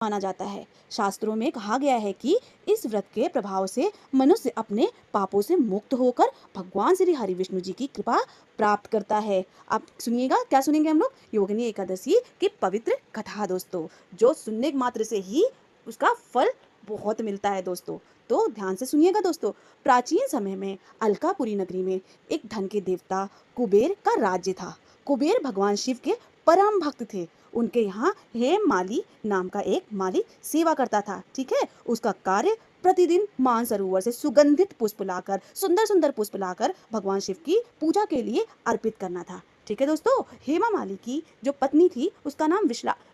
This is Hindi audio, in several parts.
माना जाता है। शास्त्रों में कहा गया है कि इस व्रत के प्रभाव से मनुष्य अपने पापों से मुक्त होकर भगवान श्री हरि विष्णु जी की कृपा प्राप्त करता है। आप सुनिएगा, क्या सुनेंगे हम लोग? योगिनी एकादशी की पवित्र कथा दोस्तों, जो सुनने मात्र से ही उसका फल बहुत मिलता है दोस्तों। तो ध्यान से सुनिएगा दोस्तों। प्राचीन समय में अलकापुरी नगरी में एक धन के देवता कुबेर का राज्य था। कुबेर भगवान शिव के परम भक्त थे। उनके यहाँ हेम माली नाम का एक माली सेवा करता था। ठीक है, उसका कार्य प्रतिदिन मानसरोवर से सुगंधित पुष्प लाकर, सुंदर सुंदर पुष्प लाकर भगवान शिव की पूजा के लिए अर्पित करना था। ठीक है दोस्तों, हेमा माली की जो पत्नी थी उसका नाम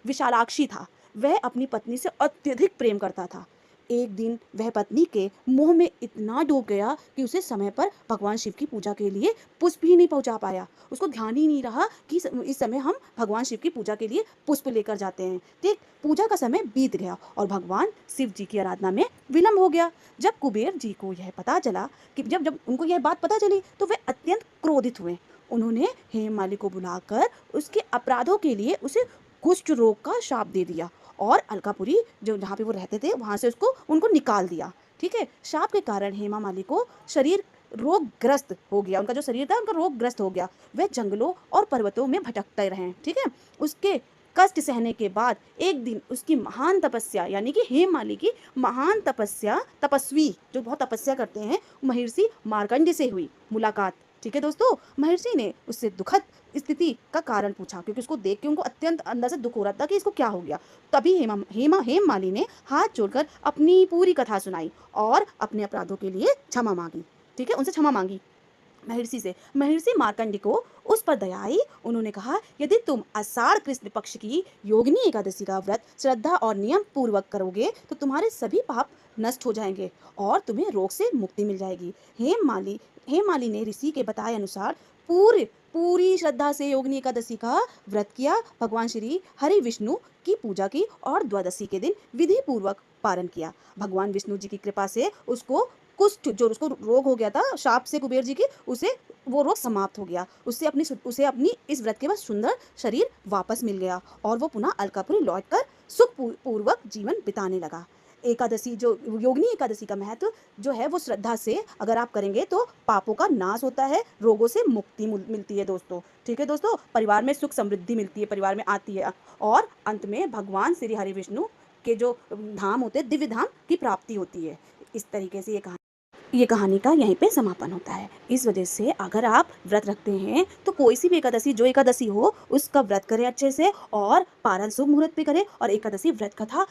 विशालाक्षी था। वह अपनी पत्नी से अत्यधिक प्रेम करता था। एक दिन वह पत्नी के मोह में इतना डूब गया कि उसे समय पर भगवान शिव की पूजा के लिए पुष्प ही नहीं पहुंचा पाया। उसको ध्यान ही नहीं रहा कि इस समय हम भगवान शिव की पूजा के लिए पुष्प लेकर जाते हैं। ठीक, पूजा का समय बीत गया और भगवान शिव जी की आराधना में विलंब हो गया। जब कुबेर जी को यह पता चला कि जब जब उनको यह बात पता चली तो वे अत्यंत क्रोधित हुए। उन्होंने हेममाली को बुलाकर उसके अपराधों के लिए उसे कुष्ठ रोग का शाप दे दिया और अलकापुरी जो जहाँ पे वो रहते थे वहां से उसको उनको निकाल दिया। ठीक है, शाप के कारण हेमा माली को शरीर रोगग्रस्त हो गया। उनका जो शरीर था उनका रोगग्रस्त हो गया। वे जंगलों और पर्वतों में भटकते रहे। ठीक है, उसके कष्ट सहने के बाद एक दिन उसकी महान तपस्या, यानी कि हेम माली की महान तपस्या, तपस्वी जो बहुत तपस्या करते हैं, महर्षि मार्कंड से हुई मुलाकात। ठीक है दोस्तों, महर्षि ने उससे दुखद स्थिति का कारण पूछा, क्योंकि उसको देख के उनको अत्यंत अंदर से दुख हो रहा था कि इसको क्या हो गया। तभी हेम माली ने हाथ जोड़कर अपनी पूरी कथा सुनाई और अपने अपराधों के लिए क्षमा मांगी। ठीक है, उनसे क्षमा मांगी महर्षि से। महर्षि मार्कंड को उस पर दया आई। उन्होंने कहा, यदि तुम आषाढ़ कृष्ण पक्ष की योगिनी एकादशी का व्रत श्रद्धा और नियम पूर्वक करोगे तो तुम्हारे सभी पाप नष्ट हो जाएंगे और तुम्हें रोग से मुक्ति मिल जाएगी। हेम माली ने ऋषि के बताए अनुसार पूरी पूरी श्रद्धा से योगिनी एकादशी का व्रत किया, भगवान श्री हरि विष्णु की पूजा की और द्वादशी के दिन विधि पूर्वक पारण किया। भगवान विष्णु जी की कृपा से उसको कुष्ठ, जो उसको रोग हो गया था शाप से कुबेर जी के, उसे वो रोग समाप्त हो गया। उसे अपनी इस व्रत के बाद सुंदर शरीर वापस मिल गया और वो पुनः अलकापुरी लौटकर सुख पूर्वक जीवन बिताने लगा। एकादशी, जो योगिनी एकादशी का महत्व जो है वो श्रद्धा से अगर आप करेंगे तो पापों का नाश होता है, रोगों से मुक्ति मिलती है दोस्तों। ठीक है दोस्तों, परिवार में सुख समृद्धि मिलती है, परिवार में आती है और अंत में भगवान श्री हरि विष्णु के जो धाम होते हैं, दिव्य धाम की प्राप्ति होती है। इस तरीके से ये कहानी का यहीं पे समापन होता है। इस वजह से अगर आप व्रत रखते हैं तो कोई सी भी एकादशी, जो एकादशी हो उसका व्रत करें अच्छे से और पारण शुभ मुहूर्त पे करें और एकादशी व्रत कथा